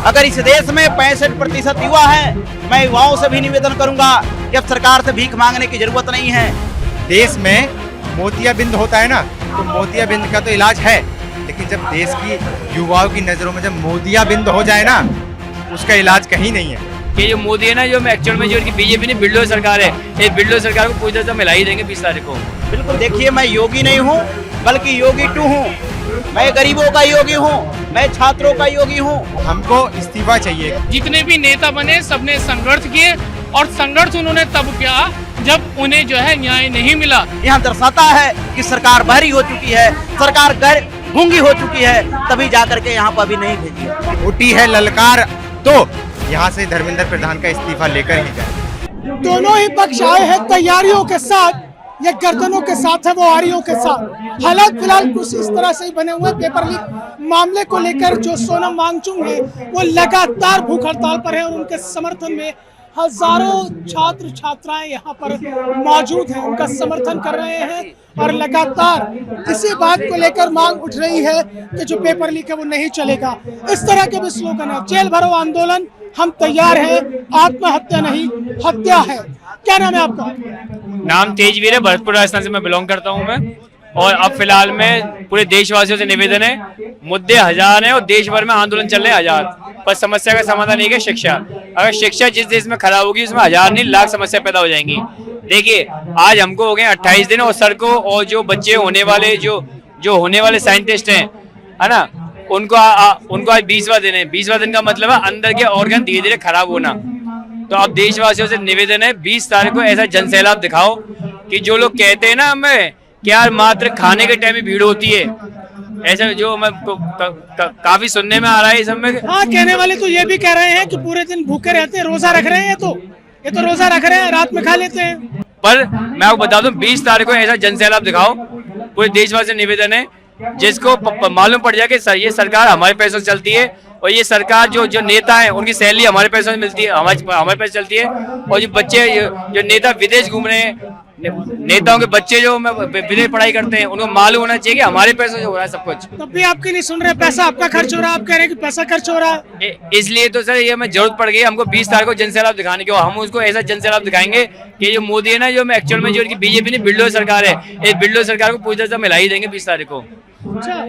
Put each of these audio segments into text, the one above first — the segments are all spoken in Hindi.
अगर इस देश में 65% युवा है, मैं युवाओं से भी निवेदन करूंगा कि अब सरकार से भीख मांगने की जरूरत नहीं है। देश में मोतियाबिंद होता है ना, तो मोतियाबिंद का तो इलाज है, लेकिन जब देश की युवाओं की नजरों में जब मोतियाबिंद हो जाए ना, उसका इलाज कहीं नहीं है। कि जो मोदी है ना, जो एक्चुअल में जो बीजेपी ने बिल्डो सरकार है, ये बिल्डो सरकार को पूरी तरह से मिला ही देंगे 20 तारीख को। बिल्कुल, देखिए मैं योगी नहीं हूँ बल्कि योगी 2 हूँ। मैं गरीबों का योगी हूँ, मैं छात्रों का योगी हूँ। हमको इस्तीफा चाहिए। जितने भी नेता बने सबने संघर्ष किए, और संघर्ष उन्होंने तब किया जब उन्हें जो है न्याय नहीं मिला। यहाँ दर्शाता है कि सरकार बहरी हो चुकी है, सरकार गूंगी हो चुकी है, तभी जाकर के यहाँ पर अभी नहीं भेजी। उठी है ललकार, तो यहाँ से धर्मेंद्र प्रधान का इस्तीफा लेकर ही जाए। दोनों ही पक्ष आए हैं तैयारियों के साथ, ये गर्दनों के साथ है, वो आड़ियों के साथ। हालात फिलहाल कुछ इस तरह से ही बने हुए। पेपर लीक मामले को लेकर जो सोनम वांगचुक है वो लगातार भूख हड़ताल पर है, और उनके समर्थन में हजारों छात्र छात्राएं यहाँ पर मौजूद हैं, उनका समर्थन कर रहे हैं। और लगातार इसी बात को लेकर मांग उठ रही है कि जो पेपर लीक है वो नहीं चलेगा। इस तरह के भी स्लोगन है, जेल भरो आंदोलन, हम तैयार हैं, आत्महत्या नहीं हत्या है। क्या नाम है आपका? नाम तेजवीर है, भरतपुर राजस्थान से मैं बिलोंग करता हूँ मैं। और अब फिलहाल में पूरे देशवासियों से निवेदन है, मुद्दे हजार हैं और देश भर में आंदोलन चल रहे हैं हजार, पर समस्या का समाधान एक है शिक्षा। अगर शिक्षा जिस देश में खराब होगी उसमें हजार नहीं लाख समस्या पैदा हो जाएंगी। देखिए, आज हमको हो गए 28 दिन, और सर को और जो बच्चे होने वाले जो होने वाले साइंटिस्ट हैं, है ना, उनको आज 20वां दिन है। 20वां दिन का मतलब है अंदर के ऑर्गन धीरे धीरे खराब होना। तो अब देशवासियों से निवेदन है, 20 तारीख को ऐसा जनसैलाब दिखाओ कि जो लोग कहते हैं ना हमें क्या मात्र खाने के टाइम में भीड़ होती है, ऐसा जो मैं काफी सुनने में आ रहा है इस समय। हाँ, कहने वाले तो ये भी कह रहे हैं कि पूरे दिन भूखे रहते हैं, रोजा रख रहे हैं। ये तो रोजा रख रहे हैं, रात में खा लेते हैं। पर मैं आपको बता दूं, 20 तारीख को ऐसा जनसैलाब दिखाओ, पूरे देशवासी से निवेदन है, जिसको मालूम पड़ जाए कि ये सरकार हमारे पैसों से चलती है, और ये सरकार जो नेता है उनकी सैलरी हमारे पैसों से मिलती है, हमारे पैसे चलती है। और जो बच्चे जो नेता विदेश घूम रहे हैं, नेताओं के बच्चे जो विदेश पढ़ाई करते हैं, उनको मालूम होना चाहिए कि हमारे पैसों से हो रहा है सब कुछ। तब भी आपके नहीं सुन रहे, पैसा आपका खर्च हो रहा है, आप कह रहे हैं कि पैसा खर्च हो रहा है। इसलिए तो सर ये हमें जरूरत पड़ गई हमको 20 तारीख को जनसैलाब दिखाने की, और हम उसको ऐसा जनसैलाब दिखाएंगे कि जो मोदी है ना, जो एक्चुअल में जो बीजेपी ने बिल्डो सरकार है, इस बिल्डो सरकार को पूरी तरह से मिला ही देंगे 20 तारीख को। अच्छा,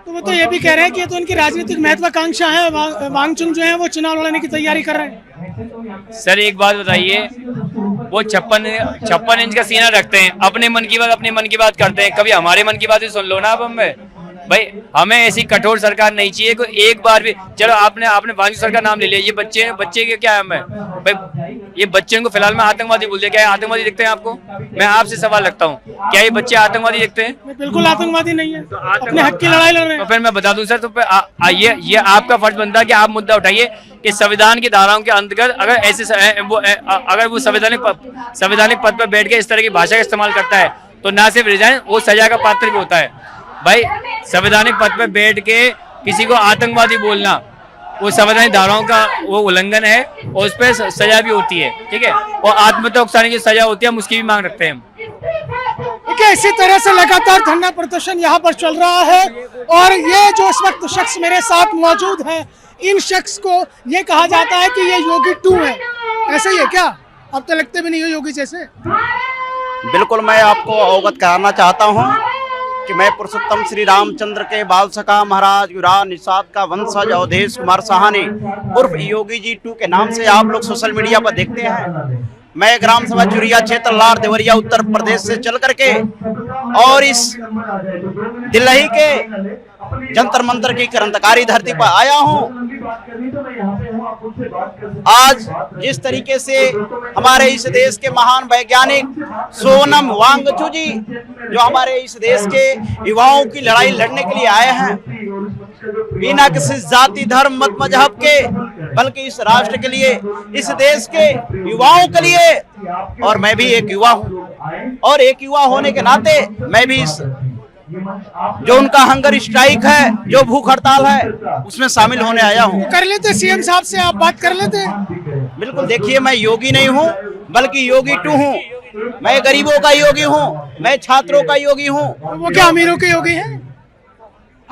तो वो तो ये भी कह रहे हैं कि ये तो उनकी राजनीतिक महत्वाकांक्षा है, वांगचुक जो है वो चुनाव लड़ने की तैयारी कर रहे हैं। सर एक बात बताइए, वो 56 इंच का सीना रखते हैं, अपने मन की बात करते हैं, कभी हमारे मन की बात ही सुन लो ना। अब भाई हमें ऐसी कठोर सरकार नहीं चाहिए। कोई एक बार भी, चलो आपने वांगचुक सरकार नाम ले लिया, ये बच्चे के क्या है भाई, ये बच्चे को फिलहाल में आतंकवादी बोलते हैं। क्या आतंकवादी दिखते हैं आपको? मैं आपसे सवाल रखता हूँ, क्या ये बच्चे आतंकवादी दिखते हैं? बिल्कुल आतंकवादी नहीं है, अपने हक की लड़ाई लड़ रहे हैं। तो फिर मैं बता दूं सर, तो ये आपका फर्ज बनता है कि आप मुद्दा उठाइए कि संविधान की धाराओं के अंतर्गत अगर वो संवैधानिक पद पर बैठ के इस तरह की भाषा का इस्तेमाल करता है, तो ना सिर्फ रिजाइन, वो सजा का पात्र भी होता है। भाई संवैधानिक पद पर बैठ के किसी को आतंकवादी बोलना, वो संवैधानिक धाराओं का वो उल्लंघन है, और उस पर सजा भी होती है, ठीक है। और आत्महत्या उकसाने की सजा होती है, हम उसकी भी मांग रखते हैं। ठीक है, इसी तरह से लगातार धरना प्रदर्शन यहाँ पर चल रहा है, और ये जो इस वक्त शख्स मेरे साथ मौजूद है, इन शख्स को ये कहा जाता है कि ये योगी 2 है। ऐसा ही है क्या? अब तो लगते भी नहीं हो योगी जैसे। बिल्कुल, मैं आपको अवगत कराना चाहता हूँ कि मैं पुरुषोत्तम श्री रामचंद्र के बाल सखा महाराज युवराज निषाद का वंशज अवधेश कुमार साहनी उर्फ योगी जी 2 के नाम से आप लोग सोशल मीडिया पर देखते हैं। मैं ग्राम सभा चुरिया क्षेत्र लार देवरिया उत्तर प्रदेश से चल करके और इस दिल्ली के जंतर मंतर की क्रांतिकारी धरती पर आया हूँ। आज जिस तरीके से हमारे इस देश के महान वैज्ञानिक सोनम वांगचुक जी जो हमारे इस देश के युवाओं की लड़ाई लड़ने के लिए आए हैं, बिना किसी जाति धर्म मत मजहब के, बल्कि इस राष्ट्र के लिए, इस देश के युवाओं के लिए, और मैं भी एक युवा हूँ, और एक युवा होने के नाते मैं भी इस जो उनका हंगर स्ट्राइक है, जो भूख हड़ताल है, उसमें शामिल होने आया हूँ। कर लेते सीएम साहब से आप बात कर लेते। बिल्कुल, देखिए मैं योगी नहीं हूँ बल्कि योगी 2 हूँ। मैं गरीबों का योगी हूँ, मैं छात्रों का योगी हूँ। वो क्या अमीरों के योगी हैं?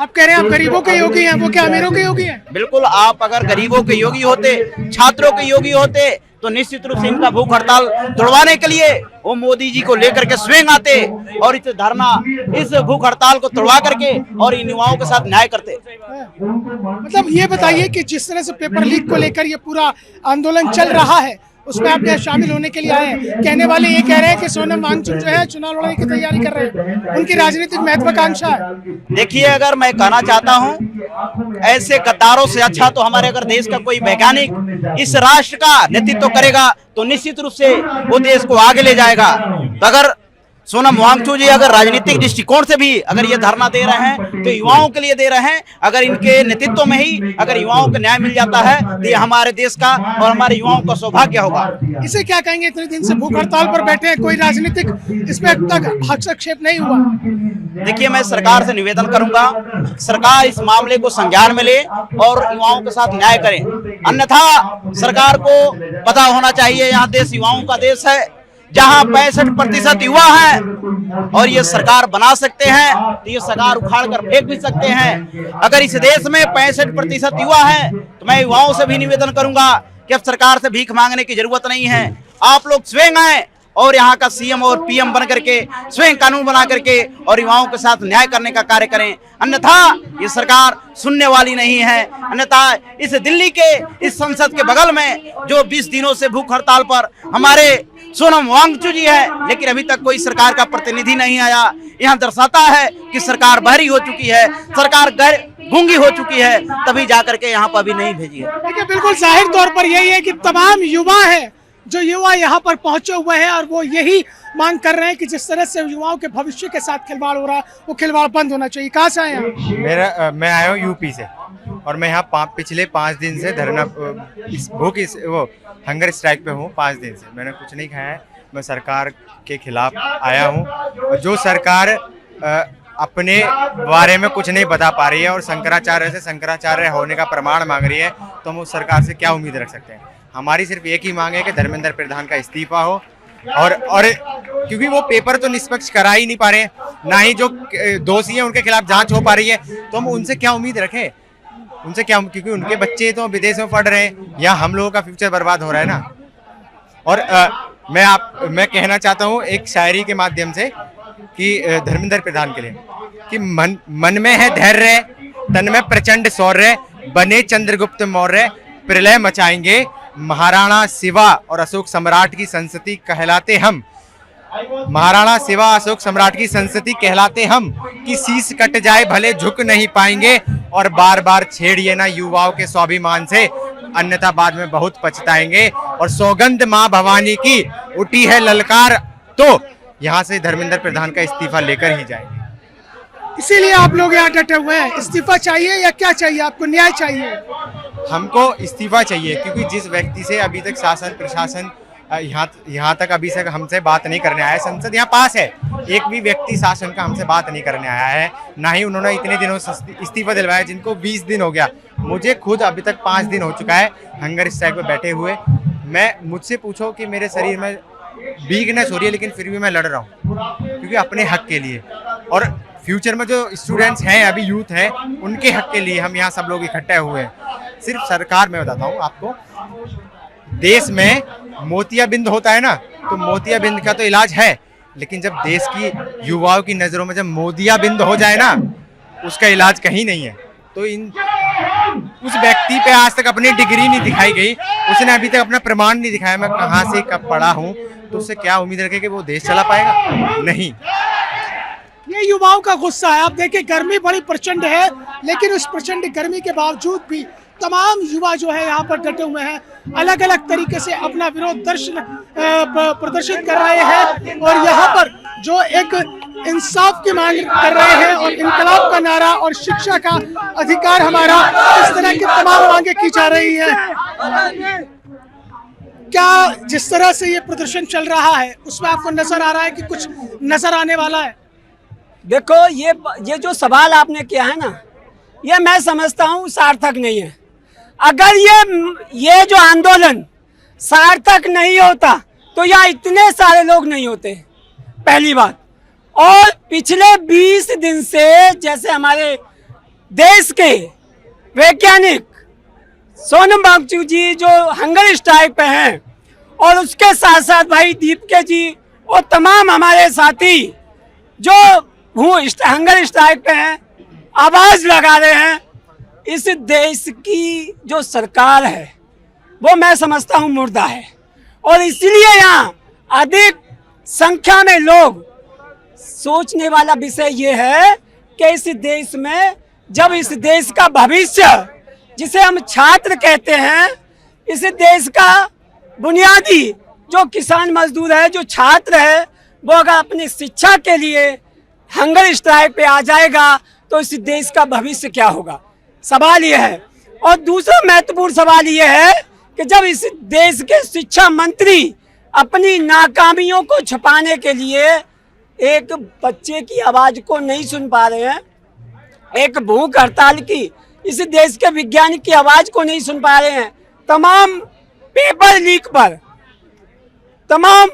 आप कह रहे हैं आप गरीबों के योगी हैं, वो क्या अमीरों के योगी हैं? बिल्कुल, आप अगर गरीबों के योगी होते, छात्रों के योगी होते, तो निश्चित रूप से इनका भूख हड़ताल तोड़वाने के लिए वो मोदी जी को लेकर के स्वयं आते और इस धरना, इस भूख हड़ताल को तोड़वा करके और इन युवाओं के साथ न्याय करते। मतलब ये बताइए कि जिस तरह से पेपर लीक को लेकर ये पूरा आंदोलन चल रहा है, उसमें आप यहाँ शामिल होने के लिए आए हैं। कहने वाले ये कह रहे हैं कि सोनम वांगचुक जो है चुनाव लड़ने की तैयारी कर रहे हैं, उनकी राजनीतिक महत्वाकांक्षा है। देखिए, अगर मैं कहना चाहता हूं, ऐसे गद्दारों से अच्छा तो हमारे अगर देश का कोई वैज्ञानिक इस राष्ट्र का नेतृत्व करेगा तो निश्चित रूप से वो देश को आगे ले जाएगा। तो अगर सोनम वांगचुक जी अगर राजनीतिक दृष्टिकोण से भी अगर ये धरना दे रहे हैं तो युवाओं के लिए दे रहे हैं। अगर इनके नेतृत्व में ही अगर युवाओं को न्याय मिल जाता है तो ये हमारे देश का और हमारे युवाओं का सौभाग्य होगा। इसे क्या कहेंगे, इतने दिन से भूख हड़ताल पर बैठे हैं, कोई राजनीतिक इसमें अब तक हस्तक्षेप नहीं हुआ? देखिए, मैं सरकार से निवेदन करूंगा, सरकार इस मामले को संज्ञान में ले और युवाओं के साथ न्याय करे। अन्यथा सरकार को पता होना चाहिए यहाँ देश युवाओं का देश है, जहां 65% युवा है और ये सरकार बना सकते हैं तो ये सरकार उखाड़ कर फेंक भी सकते हैं। अगर इस देश में 65% युवा है तो मैं युवाओं से भी निवेदन करूंगा कि अब सरकार से भीख मांगने की जरूरत नहीं है। आप लोग स्वयं आए और यहाँ का सीएम और पीएम बन करके स्वयं कानून बना करके और युवाओं के साथ न्याय करने का कार्य करें। अन्यथा ये सरकार सुनने वाली नहीं है। अन्यथा इस दिल्ली के इस संसद के बगल में जो 20 दिनों से भूख हड़ताल पर हमारे सोनम वांगचुक जी है, लेकिन अभी तक कोई सरकार का प्रतिनिधि नहीं आया। यह दर्शाता है कि सरकार बहरी हो चुकी है, सरकार गूंगी हो चुकी है, तभी जाकर के यहाँ पर अभी नहीं भेजी है। देखिए, बिल्कुल जाहिर तौर पर यही है कि तमाम युवा है, जो युवा यहाँ पर पहुंचे हुए हैं और वो यही मांग कर रहे हैं कि जिस तरह से युवाओं के भविष्य के साथ खिलवाड़ हो रहा है वो खिलवाड़ बंद होना चाहिए। कहाँ से आए हैं? मैं आया हूँ यूपी से और मैं यहाँ पिछले 5 दिन से धरना वो हंगर स्ट्राइक पे हूँ। 5 दिन से मैंने कुछ नहीं खाया है। मैं सरकार के खिलाफ आया हूँ और जो सरकार अपने बारे में कुछ नहीं बता पा रही है और शंकराचार्य से शंकराचार्य होने का प्रमाण मांग रही है, तो हम उस सरकार से क्या उम्मीद रख सकते हैं। हमारी सिर्फ एक ही मांग है कि धर्मेंद्र प्रधान का इस्तीफा हो और क्योंकि वो पेपर तो निष्पक्ष करा ही नहीं पा रहे हैं, ना ही जो दोषी हैं उनके खिलाफ जांच हो पा रही है, तो हम उनसे क्या उम्मीद रखें, उनसे क्या, क्योंकि उनके बच्चे तो विदेश में पढ़ रहे हैं या हम लोगों का फ्यूचर बर्बाद हो रहा है ना। और मैं कहना चाहता हूँ एक शायरी के माध्यम से कि धर्मेंद्र प्रधान के लिए कि मन में है धैर्य, तन में प्रचंड शौर्य, बने चंद्रगुप्त मौर्य, प्रलय मचाएंगे, महाराणा शिवा और अशोक सम्राट की संस्कृति कहलाते हम। महाराणा शिवा अशोक सम्राट की संस्कृति कहलाते हम कि शीश कट जाए भले झुक नहीं पाएंगे और बार बार छेड़िए ना युवाओं के स्वाभिमान से, अन्यथा बाद में बहुत पछताएंगे। और सौगंध माँ भवानी की उठी है ललकार, तो यहाँ से धर्मेंद्र प्रधान का इस्तीफा लेकर ही जाएंगे। इसीलिए आप लोग यहाँ डटे हुए हैं। इस्तीफा चाहिए या क्या चाहिए आपको? न्याय चाहिए? हमको इस्तीफा चाहिए, क्योंकि जिस व्यक्ति से अभी तक शासन प्रशासन यहाँ तक अभी तक हमसे बात नहीं करने आया, संसद यहाँ पास है, एक भी व्यक्ति शासन का हमसे बात नहीं करने आया है, ना ही उन्होंने इतने दिनों से इस्तीफा दिलवाया जिनको 20 दिन हो गया। मुझे खुद अभी तक 5 दिन हो चुका है हंगर स्ट्राइक पे बैठे हुए। मुझसे पूछो कि मेरे शरीर में वीकनेस हो रही है, लेकिन फिर भी मैं लड़ रहा हूँ क्योंकि अपने हक के लिए और फ्यूचर में जो स्टूडेंट्स हैं, अभी यूथ है, उनके हक के लिए हम यहाँ सब लोग इकट्ठे हुए हैं। सिर्फ सरकार, मैं बताता हूँ आपको, देश में मोतियाबिंद होता है ना, तो मोतियाबिंद का तो इलाज है, लेकिन जब देश की युवाओं की नज़रों में जब मोतियाबिंद हो जाए ना, उसका इलाज कहीं नहीं है। तो उस व्यक्ति पे आज तक अपनी डिग्री नहीं दिखाई गई, उसने अभी तक अपना प्रमाण नहीं दिखाया मैं कहाँ से कब पढ़ा हूँ, तो उससे क्या उम्मीद रखे कि वो देश चला पाएगा? नहीं। ये युवाओं का गुस्सा है। आप देखिए, गर्मी बड़ी प्रचंड है, लेकिन उस प्रचंड गर्मी के बावजूद भी तमाम युवा जो है यहाँ पर डटे हुए हैं, अलग अलग तरीके से अपना विरोध प्रदर्शित कर रहे हैं और यहाँ पर जो एक इंसाफ की मांग कर रहे हैं और इनकलाब का नारा और शिक्षा का अधिकार हमारा, इस तरह की तमाम मांगे की जा रही है। क्या जिस तरह से ये प्रदर्शन चल रहा है उसमें आपको नजर आ रहा है कि कुछ नजर आने वाला है? देखो, ये जो सवाल आपने किया है ना, ये मैं समझता हूँ सार्थक नहीं है। अगर ये जो आंदोलन सार्थक नहीं होता तो यहाँ इतने सारे लोग नहीं होते, पहली बात। और पिछले 20 दिन से जैसे हमारे देश के वैज्ञानिक सोनम वांगचुक जी जो हंगर स्ट्राइक पे हैं, और उसके साथ साथ भाई दीपके जी और तमाम हमारे साथी जो हंगर स्ट्राइक पे हैं, आवाज लगा रहे हैं, इस देश की जो सरकार है वो मैं समझता हूँ मुर्दा है। और इसलिए यहाँ अधिक संख्या में लोग, सोचने वाला विषय ये है कि इस देश में जब इस देश का भविष्य जिसे हम छात्र कहते हैं, इस देश का बुनियादी जो किसान मजदूर है, जो छात्र है, वो अगर अपनी शिक्षा के लिए हंगर स्ट्राइक पे आ जाएगा तो इस देश का भविष्य क्या होगा, सवाल ये है। और दूसरा महत्वपूर्ण सवाल ये है कि जब इस देश के शिक्षा मंत्री अपनी नाकामियों को छुपाने के लिए एक बच्चे की आवाज को नहीं सुन पा रहे हैं, एक भूख हड़ताल की, इस देश के वैज्ञानिक की आवाज को नहीं सुन पा रहे हैं, तमाम पेपर लीक पर तमाम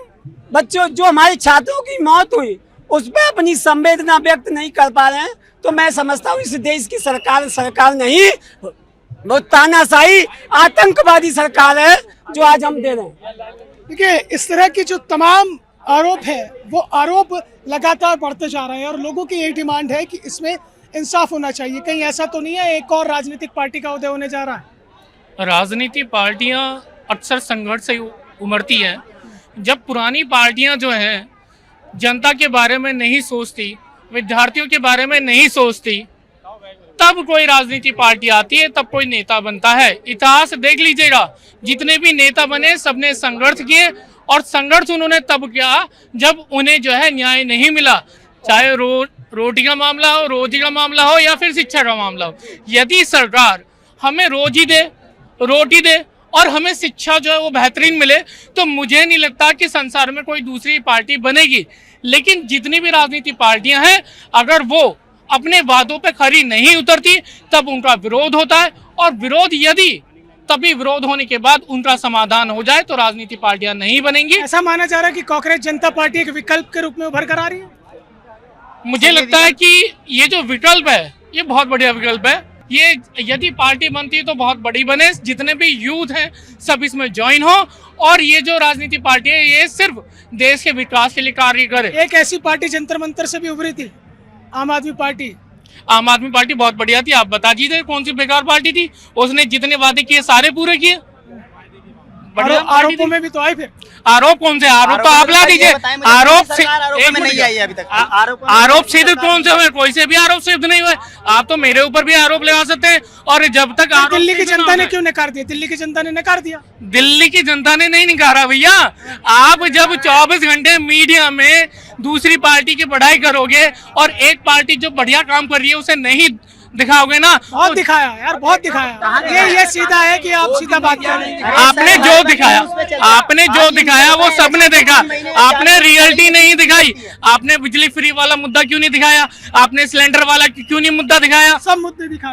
बच्चों जो हमारे छात्रों की मौत हुई उस पर अपनी संवेदना व्यक्त नहीं कर पा रहे हैं, तो मैं समझता हूँ इस देश की सरकार नहीं, वो तानाशाही आतंकवादी सरकार है जो आज हम दे रहे हैं। देखिए, इस तरह की जो तमाम आरोप है वो आरोप लगातार बढ़ते जा रहे हैं और लोगों की यही डिमांड है कि इसमें इंसाफ होना चाहिए। कहीं ऐसा तो नहीं है एक और राजनीतिक पार्टी का उदय होने जा रहा है? राजनीतिक पार्टियां अक्सर संघर्ष से उमड़ती है। जब पुरानी पार्टियां जो हैं जनता के बारे में नहीं सोचती, विद्यार्थियों के बारे में नहीं सोचती, तब कोई राजनीतिक पार्टी आती है, तब कोई नेता बनता है। इतिहास देख लीजिएगा, जितने भी नेता बने सबने संघर्ष किए, और संघर्ष उन्होंने तब किया जब उन्हें जो है न्याय नहीं मिला, चाहे रोटी का मामला हो, रोजी का मामला हो, या फिर शिक्षा का मामला हो। यदि सरकार हमें रोजी दे, रोटी दे और हमें शिक्षा जो है वो बेहतरीन मिले, तो मुझे नहीं लगता कि संसार में कोई दूसरी पार्टी बनेगी। लेकिन जितनी भी राजनीतिक पार्टियां हैं, अगर वो अपने वादों पे खरी नहीं उतरती तब उनका विरोध होता है, और विरोध यदि तभी विरोध होने के बाद उनका समाधान हो जाए तो राजनीतिक पार्टियां नहीं बनेंगी। ऐसा माना जा रहा है कि कांग्रेस जनता पार्टी एक विकल्प के रूप में उभर कर आ रही है। मुझे लगता है कि ये जो विकल्प है ये बहुत बढ़िया विकल्प है। ये यदि पार्टी बनती है तो बहुत बड़ी बने, जितने भी यूथ हैं सब इसमें ज्वाइन हो, और ये जो राजनीतिक पार्टी है ये सिर्फ देश के विकास के लिए कार्य करे। एक ऐसी पार्टी जंतर मंतर से भी उभरी थी, आम आदमी पार्टी। आम आदमी पार्टी बहुत बढ़िया थी। आप बता दीजिए कौन सी बेकार पार्टी थी? उसने जितने वादे किए सारे पूरे किए। आरोपों में भी तो आए फिर। आरोप कौन से? आरोप तो आप ला दीजिए। आरोप नहीं आई है अभी तक। आरोप सिद्ध कौन से हुए? कोई से भी आरोप सिद्ध नहीं हुए। आप तो मेरे ऊपर भी आरोप लगा सकते हैं, और जब तक दिल्ली की जनता ने क्यों नकार दिया? दिल्ली की जनता ने नकार दिया। दिल्ली की जनता ने नहीं नकारा भैया। आप जब 24 घंटे मीडिया में दूसरी पार्टी की पढ़ाई करोगे और एक पार्टी जो बढ़िया काम कर रही है उसे नहीं दिखाओगे ना। बहुत दिखाया यार, बहुत दिखाया। ये सीधा है कि आप सीधा बात कर रहे हैं। आपने जो दिखाया वो सबने देखा। आपने रियलिटी नहीं दिखाई। आपने बिजली फ्री वाला मुद्दा क्यों नहीं दिखाया? आपने सिलेंडर वाला क्यों नहीं मुद्दा दिखाया? सब मुद्दे दिखाए।